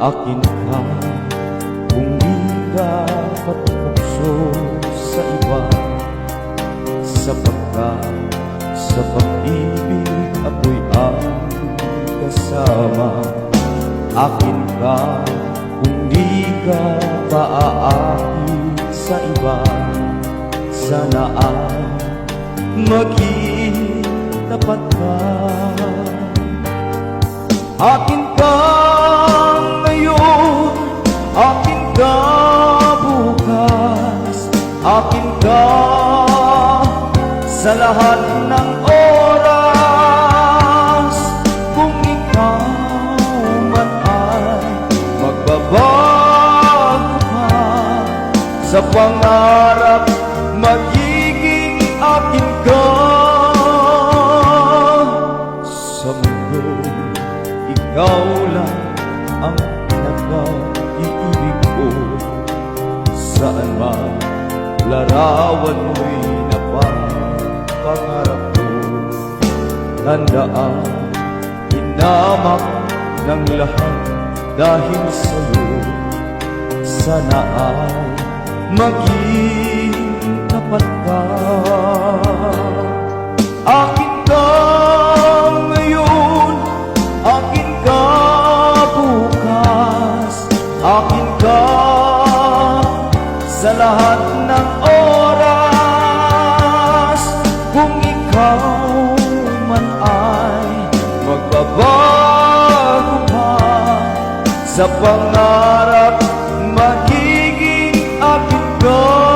Akin ka kung di ka patupokso sa iba, sapagkat sa pag-ibig ako'y ang kasama. Akin ka kung di ka paaakit sa iba, sana ay maging tapat ka. Akin ka ngayon, akin ka bukas, akin ka sa lahat ng oras. Kung ikaw man ay magbabago ka sa pangarap, magiging akin ka. Sa mundo, ikaw lang ang nag-iibig ko. Saan man larawan mo'y napapangarap ko. Tandaan, hinamak ng lahat dahil sa'yo. Sana ay maging tapat ka. Akin ka ngayon, akin ka bukas, akin ka sa lahat ng oras. Kung ikaw man ay magbabago pa sa pangarap, magiging akin ka.